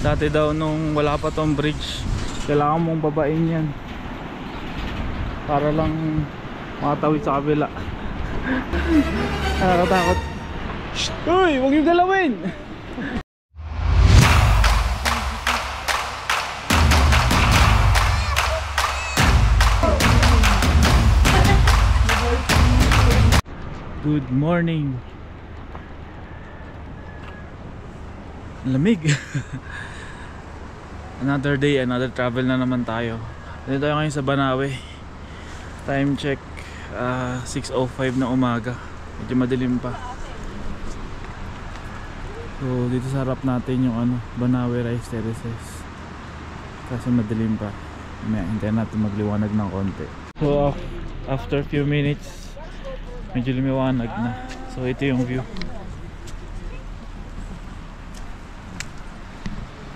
Dati daw nung wala pa tong bridge, kailangan mong babain yan para lang makatawid sa kabila. Nakakatakot. Uy, huwag yung galawin! Good morning. Lamig. Another day, another travel na naman tayo. Dito tayo ngayon sa Banawe. Time check 6:05 na umaga. Medyo madilim pa. So dito sa harap natin yung Banawe Rice Terraces. Kasi madilim pa. Hintayin natin magliwanag ng konti. So after few minutes, medyo lumiwanag na. So ito yung view.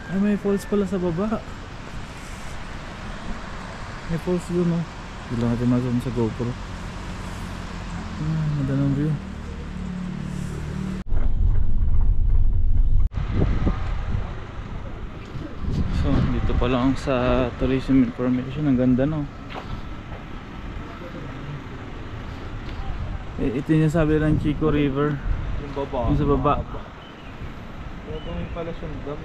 Ay, may falls pala sa baba. May falls dun, no? Hindi lang natin mazoom sa GoPro. Ganda ng view. So dito pa lang sa tourism information. Ang ganda, no? Ito yung sabi ng Chico River. Yung baba. Yung sa baba. Yung pala siyang dam.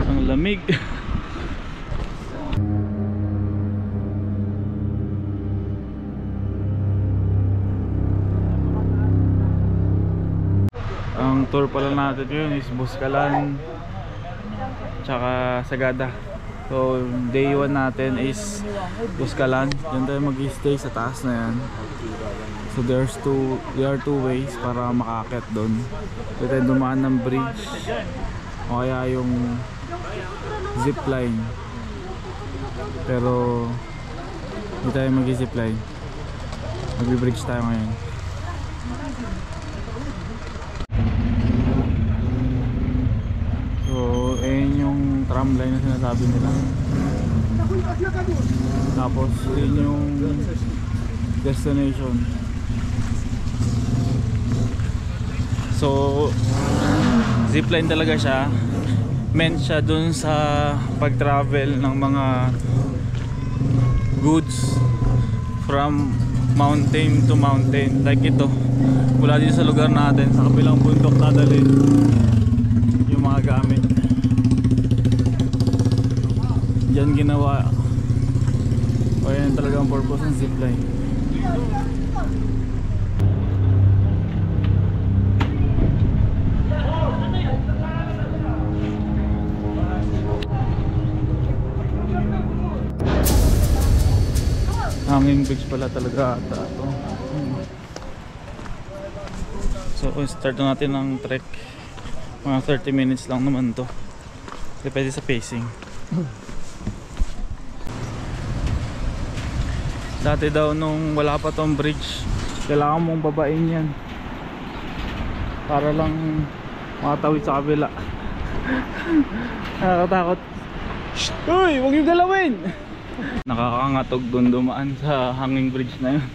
Ang lamig. Ang tour pala natin yun is Buscalan tsaka Sagada. So day 1 natin is Buscalan. Diyan tayo mag-stay sa taas na yan. So there are two ways para makakit doon. Pwede tayo dumaan ng bridge o kaya yung zipline. Pero hindi tayo mag-zipline. Mag-bridge tayo ngayon. So ayun yung tram line na sinasabi nila. Tapos yun yung destination. So zipline talaga siya. Meant siya dun sa pag-travel ng mga goods from mountain to mountain. Like ito, mula dito sa lugar natin sa kabilang bundok dadalhin yung mga gamit. Diyan ginawa. O yan talaga ang purpose ng zipline. Hanging bridge pala talaga ata ito. So start na natin ng trek. Mga 30 minutes lang naman to. Depende sa pacing. Dati daw nung wala pa tong bridge, kailangan mong babain yan para lang makatawid sa kabila. Nakakatakot. Uy, huwag yung galawin! Nakakangatog doon dumaan sa hanging bridge na yun.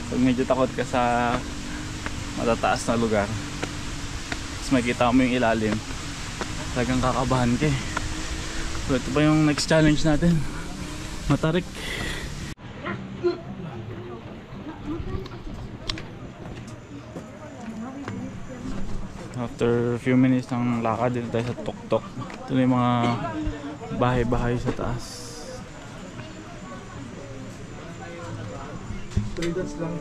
Pag medyo takot ka sa matataas na lugar, tapos makikita mo yung ilalim, talagang kakabahan ka eh. So ito pa yung next challenge natin, matarik. After a few minutes ng lakad, dito tayo sa tuktok. Ito na yung mga bahay-bahay sa taas. lang.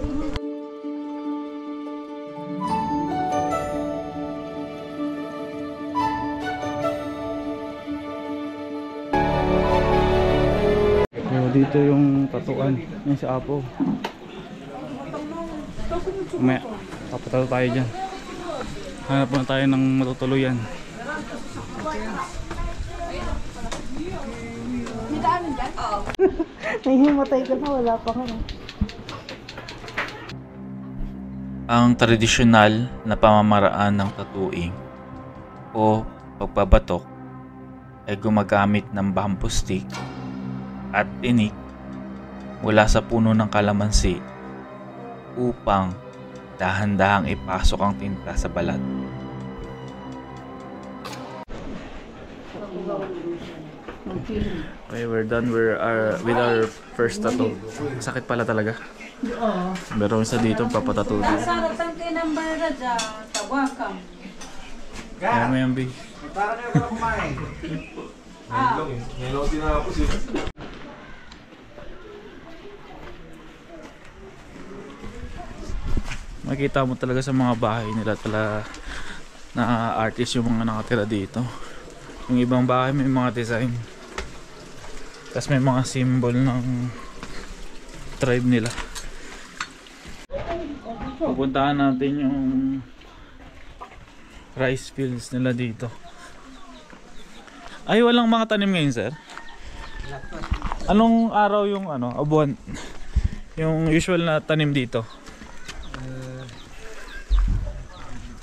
So, dito yung tatuan yung si Apo. Mamaya papatato tayo dyan. Hanap na tayo ng matutuluyan. May himatay ka na, wala pa ka na. Ang tradisyonal na pamamaraan ng tattooing o pagbabatok ay gumagamit ng bamboo stick at tinik mula sa puno ng kalamansi upang dahan-dahang ipasok ang tinta sa balat. Okay, we're done. With our first tattoo. Sakit pala talaga. Meron isa dito, papatattoo dito. Kaya mo yan, B. Para kayo pala kumain. Ngayon din ako siya. Makita mo talaga sa mga bahay nila talaga na artist yung mga nakatira dito. Yung ibang bahay may mga design. Tapos may mga symbol ng tribe nila. Pupuntahan natin yung rice fields nila dito. Ay, walang mga tanim ngayon, sir? Anong araw yung buwan? Yung usual na tanim dito?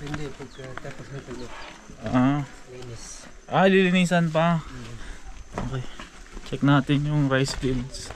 Hindi, pagkatapos na tulo. Linis. Lilinisan pa. Okay. Check natin yung rice fields.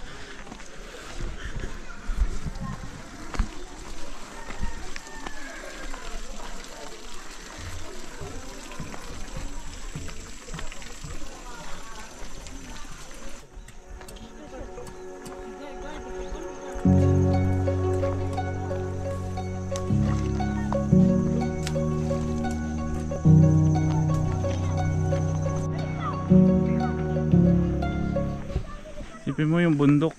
Isipin mo yung bundok,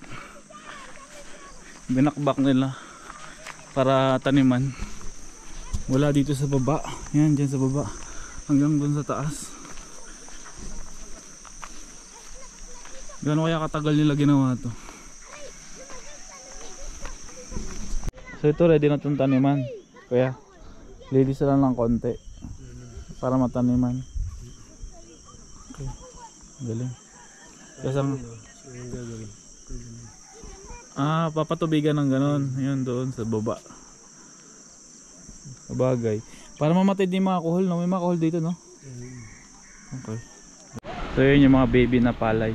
binakbak nila para taniman. Wala dito sa baba. Yan, dyan sa baba hanggang dun sa taas. Gano'n kaya katagal nila ginawa to? So ito, ready na itong taniman. Kaya lilis lang ng konti para mataniman. Okay, galing. Papatubigan ng ganon. Yun doon sa baba. Sabagay. Para mamatay din mga kuhol, no? May mga kuhol dito, no? Okay. So yun yung mga baby na palay.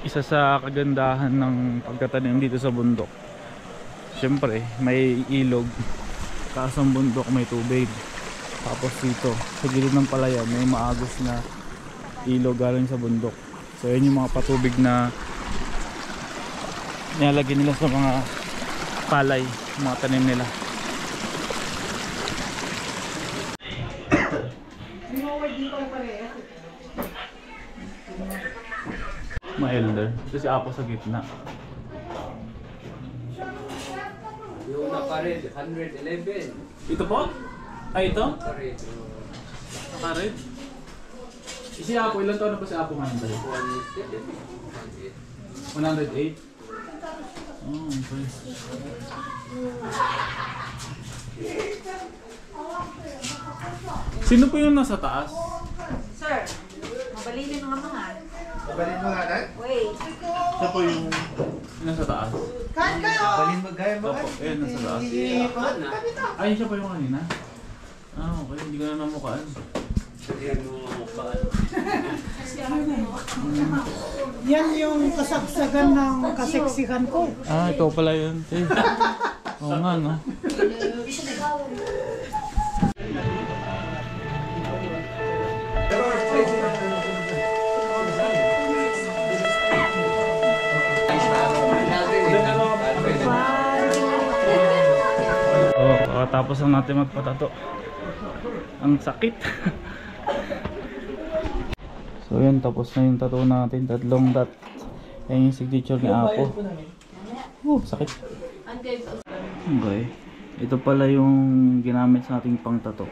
Isa sa kagandahan ng pagtatanim dito sa bundok, siyempre may ilog, taas ng bundok may tubig. Tapos dito sa gilid ng palayan may maagos na ilog galing sa bundok. So yun yung mga patubig na nilalagay nila sa mga palay, mga tanim nila. Mga elder, ito si Apo sa gitna. Yung nakared, 111. Ito po? Ay, ito? Nakared. Nakared? Si Apo, ilan taon na ba si Apo ngayon tayo? 108? Oh, okay. Sino po yung nasa taas? Sir, mabalinin ng mga. Kabalin mo nga, Dad? Wait. Siya po yung nasa taas? Kabalin mo, gaya mo. Opo, eh, nasa taas. Ay, siya pa yung kanina? Okay, hindi ko na namukaan. Yan yung kasagsagan ng kaseksikan ko. Ikaw pala yun. Oo nga, no? Tapos na natin magpatato. Ang sakit. So yun, tapos na yung tattoo natin. Tatlong dot. Yan yung signature ni Apo. Sakit. Okay. Ito pala yung ginamit sa ating pang tattoo.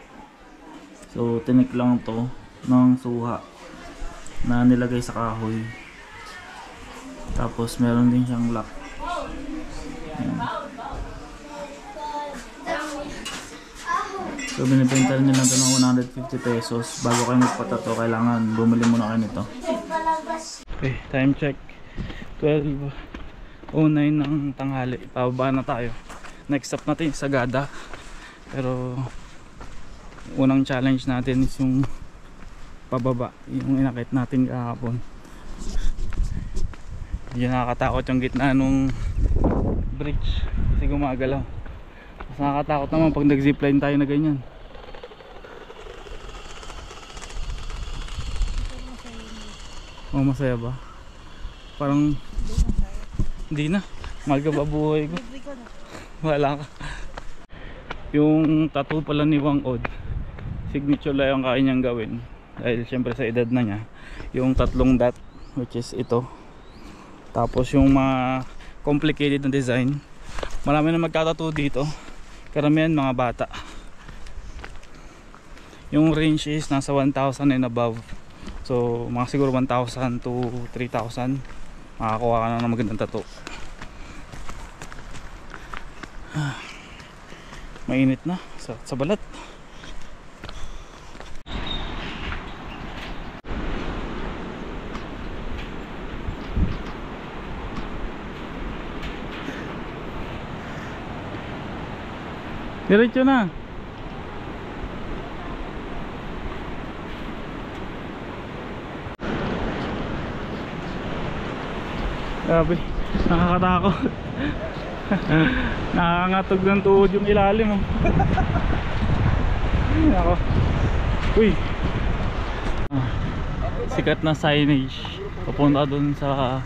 So tinik lang to ng suha na nilagay sa kahoy. Tapos meron din siyang lock. Yan. So binibenta nila ito ng 150 pesos. Bago kayo magpatato, kailangan bumili muna kayo nito. Okay, time check. 12:09 ng tanghali. Pababa na tayo. Next stop natin sa Sagada. Pero unang challenge natin is yung pababa, yung inakit natin kahapon. Yun, nakakatakot yung gitna nung bridge kasi gumagalaw. Mas nakakatakot naman pag nag zipline tayo na ganyan. Oh, masaya ba? Parang hindi na, mahal ka ba buhay ko? Wala ka. Yung tattoo pala ni Wang Od, signature lang yung kaya niyang gawin dahil syempre sa edad na niya. Yung 3 dot, which is ito. Tapos yung mga complicated na design, marami na magtatattoo dito, karamihan mga bata. Yung range is nasa 1,000 and above. So mga siguro 1,000 to 3,000 makakuha ka na ng magandang tattoo. Mainit na sa balat. Diretso na. Grabe, nakakatakot. Nakangatog ng tuhod yung ilalim oh. Ako. Uy. Sikat na signage papunta dun sa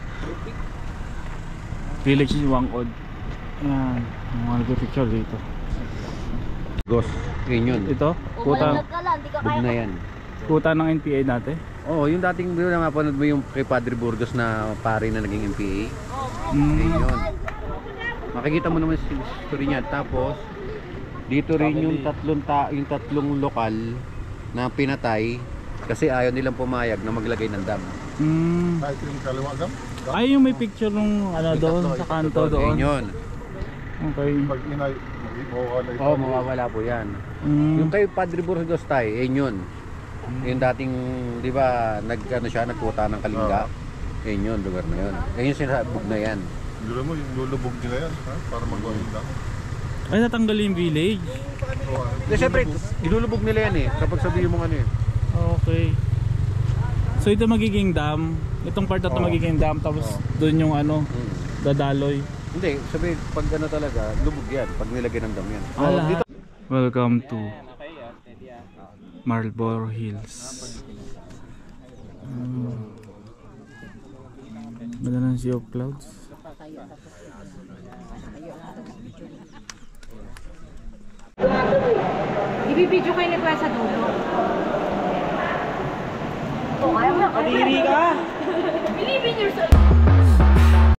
village ni Wang Od. Ayan, mga nag-picture dito. Ghost. Yun. Ito, kuta, Bug na yan. kuta ng NPA dati. Oo, yung dating video na mapanood mo yung kay Padre Burgos na pare na naging MPA. Yun. Makikita mo naman si history niya. Tapos dito rin yung tatlong lokal na pinatay kasi ayaw nilang pumayag na maglagay ng dam. Ay, yung may picture nung ano doon sa kanto doon. Yun. Okay. Oo, mawawala po yan. Yung kay Padre Burgos tayo, yun. Yung dating, di ba, nagkuta ng Kalinga. Yun, lugar na yun. Yung sinabog na yan. Gulo mo, yung lulubog nila yan, ha? Para magawa yung dam. Ay, natanggal yung village. Siyempre, ilulubog nila yan eh. Kapag sabihin mo ano eh. Okay. So ito magiging dam. Itong part na ito magiging dam. Tapos doon yung ano, dadaloy. Hindi, sabi pag ano talaga, lubog yan. Pag nilagay ng dam yan. Dito. Welcome to Marlborough Hills. Ganda ng Sea of Clouds. Ibibidyo kayo ni Kuya sa dulo. Kadiri ka! Believe in yourself.